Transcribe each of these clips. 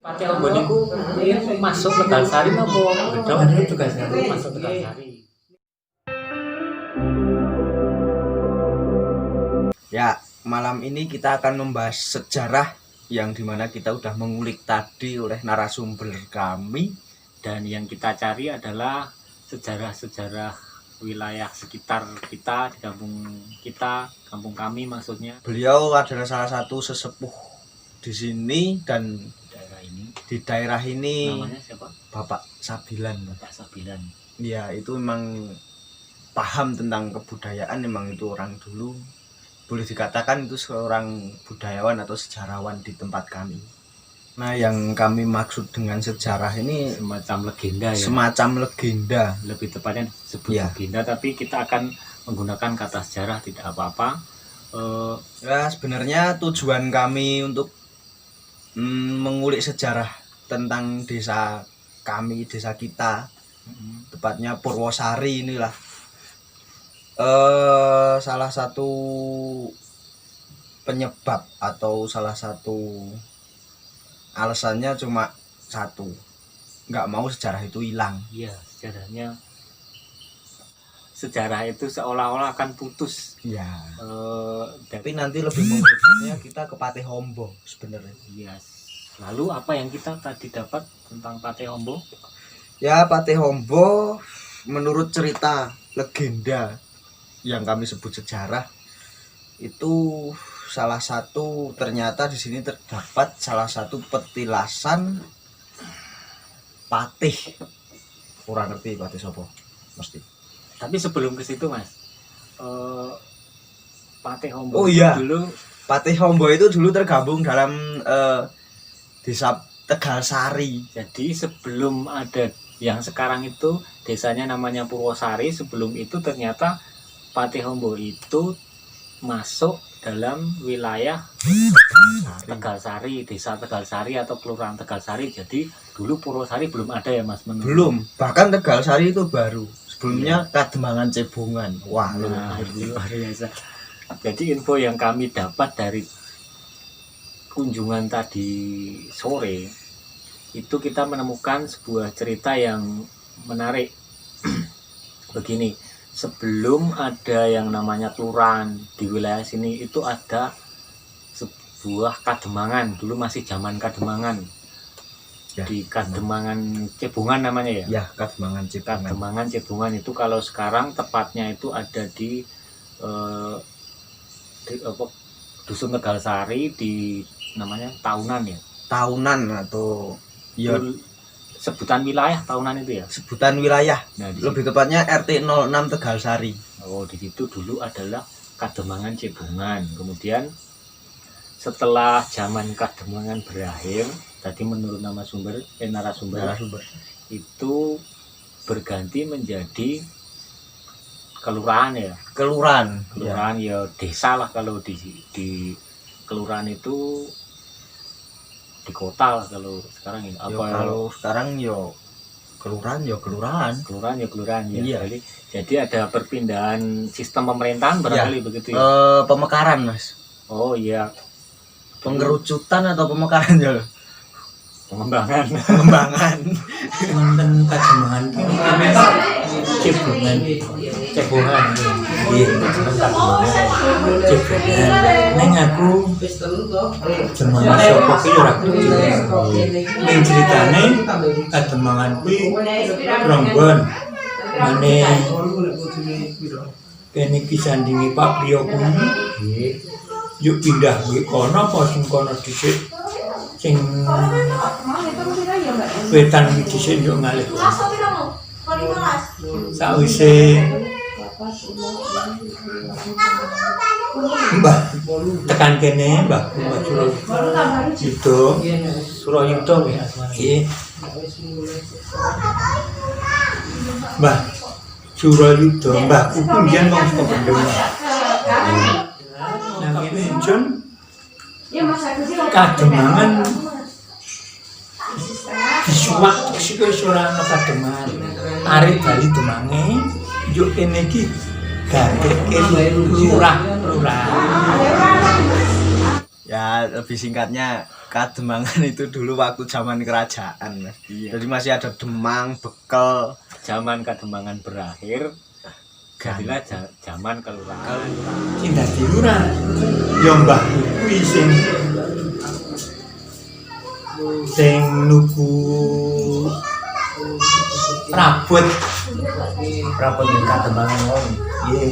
Pati Ambon niku masuk Tegalsari napa Gedhong? Tegalsari. Masuk Tegalsari. Ya, malam ini kita akan membahas sejarah yang dimana kita udah mengulik tadi oleh narasumber kami. Dan yang kita cari adalah sejarah-sejarah wilayah sekitar kita, di kampung kami maksudnya. Beliau adalah salah satu sesepuh di sini dan di daerah ini. Namanya siapa? Bapak Sabilan. Bapak Sabilan. Ya, itu memang paham tentang kebudayaan, memang itu orang dulu. Boleh dikatakan itu seorang budayawan atau sejarawan di tempat kami. Nah, yang kami maksud dengan sejarah ini Semacam legenda ya. semacam legenda. Lebih tepatnya disebut Ya. legenda, tapi kita akan menggunakan kata sejarah, tidak apa-apa. Ya, sebenarnya tujuan kami untuk mengulik sejarah tentang desa kami, desa kita, tepatnya Purwosari inilah. Salah satu penyebab atau salah satu alasannya cuma satu, nggak mau sejarah itu hilang. Iya, sejarah itu seolah-olah akan putus. Ya, Tapi tapi nanti lebih mengurusnya kita ke Patih Hombo sebenarnya. iya. Lalu apa yang kita tadi dapat tentang Patih Hombo? Ya, Patih Hombo menurut cerita legenda yang kami sebut sejarah itu salah satu, ternyata di sini terdapat salah satu petilasan patih. Kurang ngerti patih sopo mesti. Tapi sebelum ke situ, Mas, Patih Hombo Oh iya, dulu Patih Hombo itu dulu tergabung dalam desa Tegalsari. jadi sebelum ada yang sekarang itu desanya namanya Purwosari, sebelum itu ternyata Patih Hombo itu masuk dalam wilayah Tegalsari, desa Tegalsari atau kelurahan Tegalsari. Jadi dulu Purwosari belum ada ya, Mas? Belum, bahkan Tegalsari itu baru. Sebelumnya Kademangan Cebongan. Wah, Nah, luar biasa. Jadi info yang kami dapat dari kunjungan tadi sore itu kita menemukan sebuah cerita yang menarik. Begini, sebelum ada yang namanya kelurahan di wilayah sini itu ada sebuah Kademangan, dulu masih zaman Kademangan. Ya, di Kademangan Cebongan namanya ya. ya, Kademangan Cebongan. Kademangan Cebongan itu kalau sekarang tepatnya itu ada di Dusun Tegalsari, di namanya Tahunan ya. Tahunan atau ya Itu sebutan wilayah Tahunan itu ya. sebutan wilayah. Nah, Lebih tepatnya RT 06 Tegalsari. di situ dulu adalah Kademangan Cebongan. Kemudian setelah zaman Kademangan berakhir, tadi menurut narasumber itu berganti menjadi kelurahan ya. Kelurahan Ya desa lah, kalau di kelurahan itu di kota lah kalau sekarang ini. Kalau sekarang kelurahan kelurahan ya. Iya. Jadi ada perpindahan sistem pemerintahan barangkali begitu ya. Pemekaran, Mas. Oh iya, Pengerucutan atau pemekaran ya? pengembangan. Pengembangan. Wonten Kademangan Cebongan. Iya, Cebongan. Neng aku Jemana sapa ki ora ngerti. Ning critane Kademangan kuwi Ronggon. Mane kene iki sandinge Pak Priyo kuwi. Yuk pindah kuwi kono apa sing kono dhisik. Sing wetan iki dhisik yo ngalih. Sawise Mbah tekan kene Mbah Surayuda nggih asmane. Nggih. Mbah Surayuda, Mbah kuwi mbiyen wong saka Bandung. Nang kene Jon Kademangan disuwak sikil ora ana Kademangan. Tarik dari Demange njuk kene iki gandheke lurah. Ya, lebih singkatnya Kademangan itu dulu waktu zaman kerajaan, Mas. Iya. Jadi masih ada Demang, Bekel, Zaman Kademangan berakhir, jadilah zaman kelurahan. Sing dadi lurah ya mbahku kuwi sing nuku rabut ning Kademangan wong. Nggih.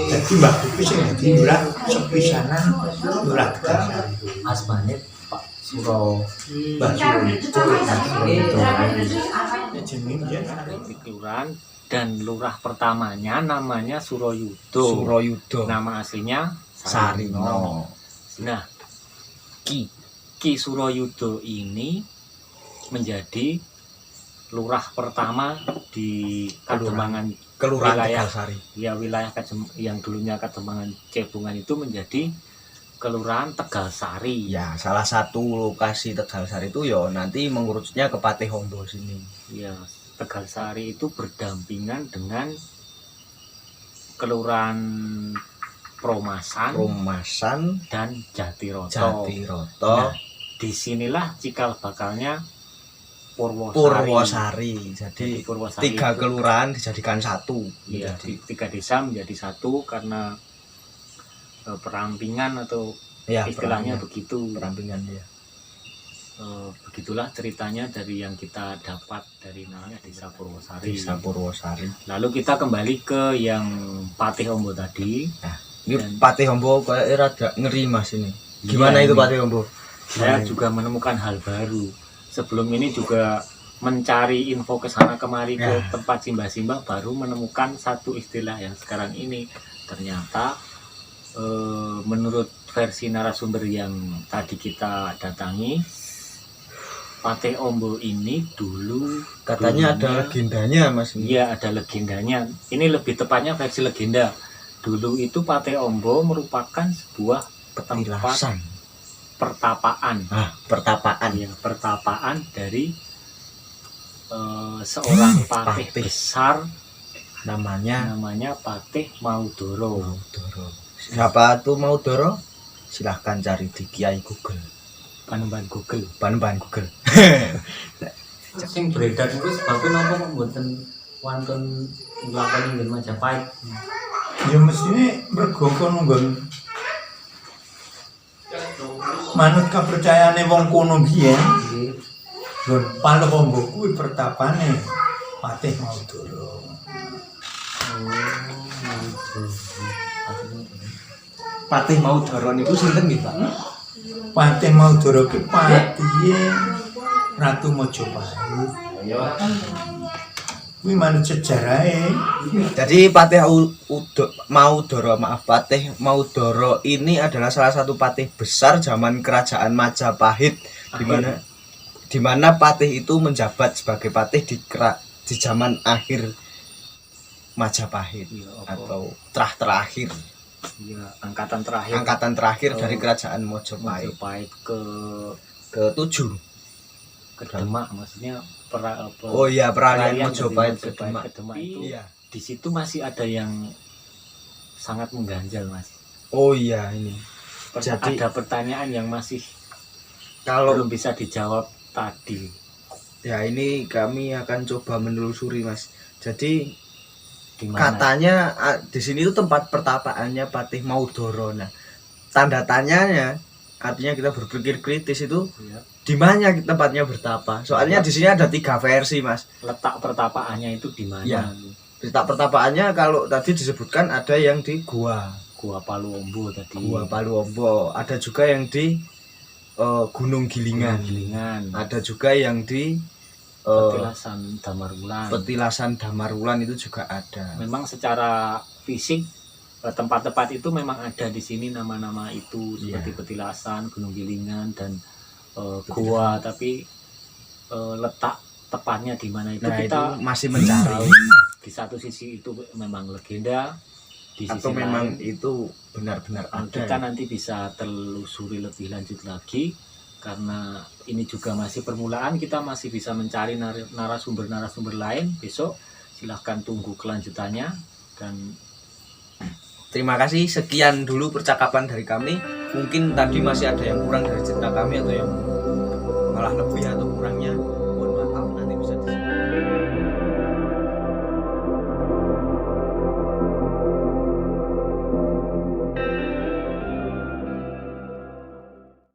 Jadi mbahku kuwi sing dadi lurah sepisanan lurah Tegal. Asmane Pak Suro. Mbah Suro itu jenenge Di kelurahan dan lurah pertamanya namanya Suroyudo. Suroyudo, Nama aslinya Sarino. Nah, Ki Suroyudo ini menjadi lurah pertama di Kademangan, Kelurahan wilayah- Tegalsari. ya wilayah yang dulunya Kademangan Cebungan itu menjadi kelurahan Tegalsari. Ya, salah satu lokasi Tegalsari itu ya nanti mengerucutnya ke Patihombo sini. Ya, Tegalsari itu berdampingan dengan kelurahan Promasan Romasan, dan Jatiroto. Jatiroto, Nah, disinilah cikal bakalnya Purwosari. Purwosari. Jadi Purwosari 3 itu- kelurahan dijadikan satu. Iya, Jadi, 3 desa menjadi satu karena perampingan atau ya, istilahnya begitu. perampingan ya. Begitulah ceritanya dari yang kita dapat dari namanya Desa Purwosari. Desa Purwosari. Lalu kita kembali ke yang Patihombo tadi. Ini Dan- Patihombo kayak rada ngeri Mas ini. Gimana Iya, itu ini. Patihombo? Saya juga menemukan hal baru. Sebelum ini juga mencari info ke sana kemari ke Ya. tempat simbah-simbah, baru menemukan satu istilah yang sekarang ini. Ternyata menurut versi narasumber yang tadi kita datangi, Patihombo ini dulu Katanya ada dulunya- legendanya Mas. Iya, ada legendanya. Ini lebih tepatnya versi legenda. Dulu itu Patihombo merupakan sebuah tempat Petilasan. pertapaan. Pertapaan. Ya, pertapaan dari seorang patih Patih. besar Namanya namanya Patih Maudoro. Maudoro. Siapa tuh Maudoro? Silahkan cari di Kiai Google. Panembahan Google. Bahan-bahan Google. Sing beredar itu sebabnya napa kok mboten wonten nglakoni nggih Majapahit. Ya mestine mergo kono nggon manut kepercayaane wong kono biyen Nggih. nggon Patihombo kuwi pertapane Patih Maudoro. Patih Maudoro niku sinten nggih, Pak? Patih Maudoro ki patihe Ratu Majapahit. Kuwi manut sejarahe. Jadi Patih Maudoro, Patih Maudoro ini adalah salah satu patih besar zaman kerajaan Majapahit, di mana patih itu menjabat sebagai patih di zaman akhir Majapahit Iya, apa? atau terakhir Ya, angkatan terakhir angkatan terakhir Oh. dari kerajaan Majapahit Majapahit ke ke-7. Demak, maksudnya Oh iya, peralihan peralihan Majapahit dari ke Demak. ke Demak itu. Iya. Di situ masih ada yang sangat mengganjal, Mas. Oh iya, ini. Jadi- Ada pertanyaan yang masih Kalau belum bisa dijawab tadi. ya ini kami akan coba menelusuri, Mas. Jadi Di mana? katanya di sini itu tempat pertapaannya Patih Maudoro. Nah, tanda tanyanya artinya kita berpikir kritis itu Ya, di mana tempatnya bertapa. Soalnya di sini ada 3 versi, Mas. letak pertapaannya itu di mana? Ya. Letak pertapaannya kalau tadi disebutkan ada yang di Gua Gua Paluombo tadi. Paluombo, ada juga yang di Gunung Gilingan. Gilingan. Ada juga yang di Petilasan Damarwulan. Petilasan Damarwulan itu juga ada. Memang secara fisik tempat-tempat itu memang ada di sini nama-nama itu seperti Iya. Petilasan, Gunung Gilingan dan Gua, tapi letak tepatnya di mana itu Nah, kita itu masih mencari tahu. Di satu sisi itu memang legenda, di atau sisi memang lain itu benar-benar kita ada. nanti bisa telusuri lebih lanjut lagi, karena ini juga masih permulaan, kita masih bisa mencari narasumber lain. Besok silahkan tunggu kelanjutannya. Dan Terima kasih, sekian dulu percakapan dari kami. Mungkin tadi masih ada yang kurang dari cerita kami atau yang malah lebih atau kurangnya